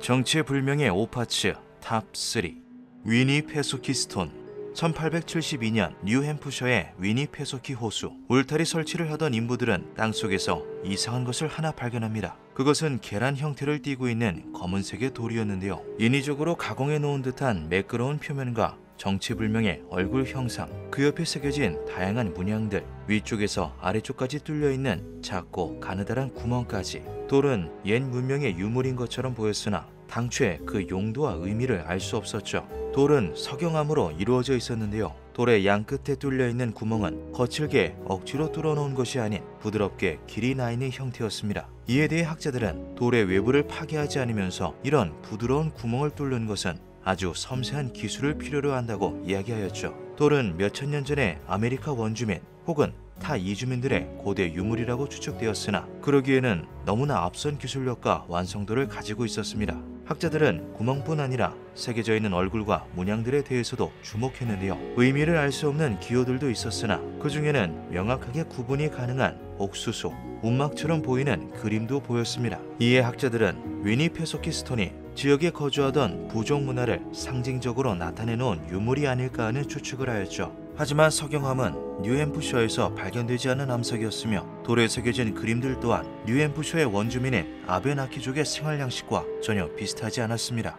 정체불명의 오파츠 탑3. 위니페소키 스톤. 1872년 뉴햄프셔의 위니페소키 호수. 울타리 설치를 하던 인부들은 땅속에서 이상한 것을 하나 발견합니다. 그것은 계란 형태를 띠고 있는 검은색의 돌이었는데요. 인위적으로 가공해 놓은 듯한 매끄러운 표면과 정체불명의 얼굴 형상, 그 옆에 새겨진 다양한 문양들, 위쪽에서 아래쪽까지 뚫려있는 작고 가느다란 구멍까지. 돌은 옛 문명의 유물인 것처럼 보였으나 당초에 그 용도와 의미를 알 수 없었죠. 돌은 석영암으로 이루어져 있었는데요. 돌의 양끝에 뚫려있는 구멍은 거칠게 억지로 뚫어놓은 것이 아닌 부드럽게 길이 나 있는 형태였습니다. 이에 대해 학자들은 돌의 외부를 파괴하지 않으면서 이런 부드러운 구멍을 뚫는 것은 아주 섬세한 기술을 필요로 한다고 이야기하였죠. 돌은 몇천 년 전에 아메리카 원주민 혹은 타 이주민들의 고대 유물이라고 추측되었으나 그러기에는 너무나 앞선 기술력과 완성도를 가지고 있었습니다. 학자들은 구멍뿐 아니라 새겨져 있는 얼굴과 문양들에 대해서도 주목했는데요. 의미를 알 수 없는 기호들도 있었으나 그 중에는 명확하게 구분이 가능한 옥수수, 움막처럼 보이는 그림도 보였습니다. 이에 학자들은 위니페소키 스톤이 지역에 거주하던 부족 문화를 상징적으로 나타내 놓은 유물이 아닐까 하는 추측을 하였죠. 하지만 석영암은 뉴햄프셔에서 발견되지 않은 암석이었으며 돌에 새겨진 그림들 또한 뉴햄프셔의 원주민인 아베나키족의 생활 양식과 전혀 비슷하지 않았습니다.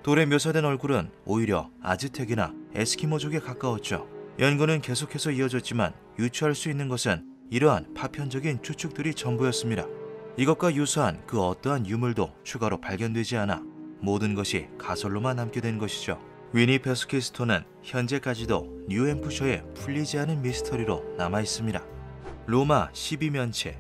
돌에 묘사된 얼굴은 오히려 아즈텍이나 에스키모족에 가까웠죠. 연구는 계속해서 이어졌지만 유추할 수 있는 것은 이러한 파편적인 추측들이 전부였습니다. 이것과 유사한 그 어떠한 유물도 추가로 발견되지 않아 모든 것이 가설로만 남게 된 것이죠. 위니페소키 스톤은 현재까지도 뉴햄프셔에 풀리지 않은 미스터리로 남아있습니다. 로마 12면체.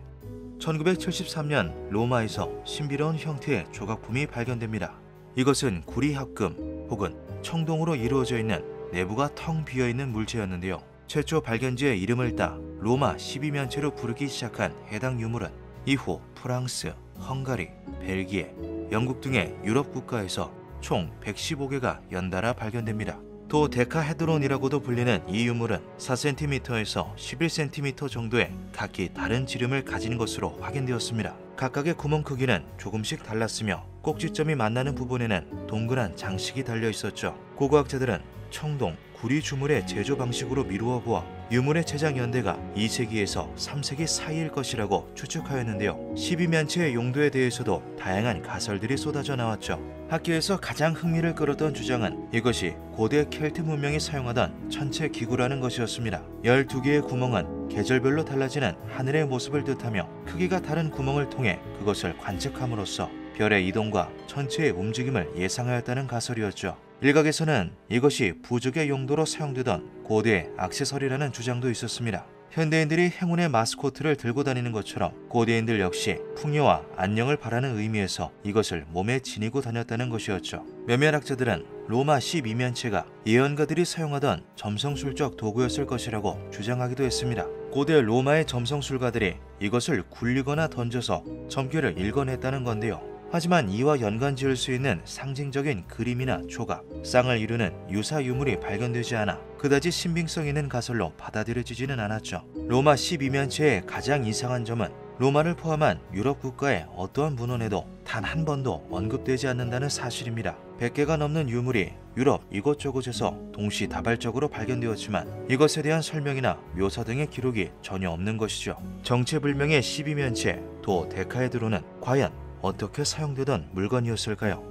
1973년 로마에서 신비로운 형태의 조각품이 발견됩니다. 이것은 구리합금 혹은 청동으로 이루어져 있는 내부가 텅 비어있는 물체였는데요. 최초 발견지의 이름을 따 로마 12면체로 부르기 시작한 해당 유물은 이후 프랑스, 헝가리, 벨기에, 영국 등의 유럽 국가에서 총 115개가 연달아 발견됩니다. 도 데카헤드론이라고도 불리는 이 유물은 4cm에서 11cm 정도의 각기 다른 지름을 가진 것으로 확인되었습니다. 각각의 구멍 크기는 조금씩 달랐으며 꼭지점이 만나는 부분에는 동그란 장식이 달려 있었죠. 고고학자들은 청동, 구리 주물의 제조 방식으로 미루어 보아 유물의 제작 연대가 2세기에서 3세기 사이일 것이라고 추측하였는데요. 12면체의 용도에 대해서도 다양한 가설들이 쏟아져 나왔죠. 학계에서 가장 흥미를 끌었던 주장은 이것이 고대 켈트 문명이 사용하던 천체 기구라는 것이었습니다. 12개의 구멍은 계절별로 달라지는 하늘의 모습을 뜻하며 크기가 다른 구멍을 통해 그것을 관측함으로써 별의 이동과 천체의 움직임을 예상하였다는 가설이었죠. 일각에서는 이것이 부족의 용도로 사용되던 고대 액세서리라는 주장도 있었습니다. 현대인들이 행운의 마스코트를 들고 다니는 것처럼 고대인들 역시 풍요와 안녕을 바라는 의미에서 이것을 몸에 지니고 다녔다는 것이었죠. 몇몇 학자들은 로마 12면체가 예언가들이 사용하던 점성술적 도구였을 것이라고 주장하기도 했습니다. 고대 로마의 점성술가들이 이것을 굴리거나 던져서 점괘를 읽어냈다는 건데요. 하지만 이와 연관 지을 수 있는 상징적인 그림이나 조각, 쌍을 이루는 유사 유물이 발견되지 않아 그다지 신빙성 있는 가설로 받아들여지지는 않았죠. 로마 12면체의 가장 이상한 점은 로마를 포함한 유럽 국가의 어떠한 문헌에도 단 한 번도 언급되지 않는다는 사실입니다. 100개가 넘는 유물이 유럽 이곳저곳에서 동시다발적으로 발견되었지만 이것에 대한 설명이나 묘사 등의 기록이 전혀 없는 것이죠. 정체불명의 12면체 도 데카헤드론은 과연 어떻게 사용되던 물건이었을까요?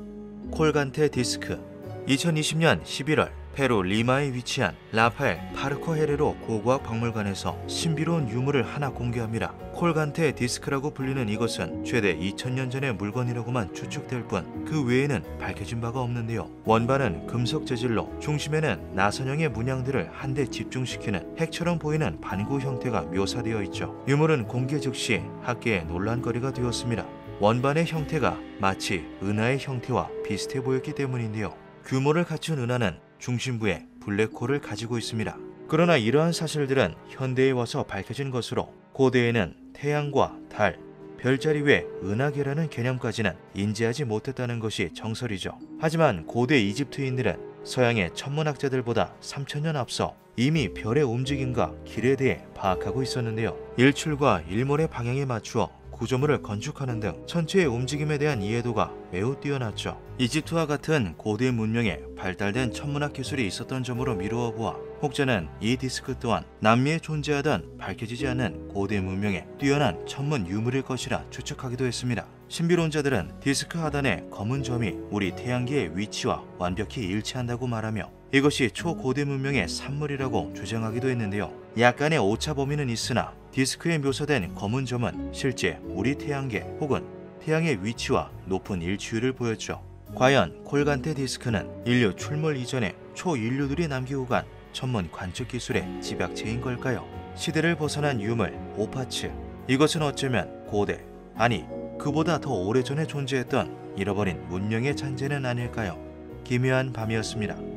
콜간테 디스크. 2020년 11월 페루 리마에 위치한 라파엘 파르코 헤레로 고고학 박물관에서 신비로운 유물을 하나 공개합니다. 콜간테 디스크라고 불리는 이것은 최대 2000년 전의 물건이라고만 추측될 뿐 그 외에는 밝혀진 바가 없는데요. 원반은 금속 재질로 중심에는 나선형의 문양들을 한데 집중시키는 핵처럼 보이는 반구 형태가 묘사되어 있죠. 유물은 공개 즉시 학계의 논란거리가 되었습니다. 원반의 형태가 마치 은하의 형태와 비슷해 보였기 때문인데요. 규모를 갖춘 은하는 중심부에 블랙홀을 가지고 있습니다. 그러나 이러한 사실들은 현대에 와서 밝혀진 것으로 고대에는 태양과 달, 별자리 외 은하계라는 개념까지는 인지하지 못했다는 것이 정설이죠. 하지만 고대 이집트인들은 서양의 천문학자들보다 3000년 앞서 이미 별의 움직임과 길에 대해 파악하고 있었는데요. 일출과 일몰의 방향에 맞추어 구조물을 건축하는 등 천체의 움직임에 대한 이해도가 매우 뛰어났죠. 이집트와 같은 고대 문명에 발달된 천문학 기술이 있었던 점으로 미루어 보아 혹자는 이 디스크 또한 남미에 존재하던 밝혀지지 않은 고대 문명의 뛰어난 천문 유물일 것이라 추측하기도 했습니다. 신비론자들은 디스크 하단의 검은 점이 우리 태양계의 위치와 완벽히 일치한다고 말하며 이것이 초고대 문명의 산물이라고 주장하기도 했는데요. 약간의 오차 범위는 있으나 디스크에 묘사된 검은 점은 실제 우리 태양계 혹은 태양의 위치와 높은 일치율을 보였죠. 과연 콜간테 디스크는 인류 출몰 이전에 초인류들이 남기고 간 천문 관측 기술의 집약체인 걸까요? 시대를 벗어난 유물 오파츠, 이것은 어쩌면 고대, 아니 그보다 더 오래전에 존재했던 잃어버린 문명의 잔재는 아닐까요? 기묘한 밤이었습니다.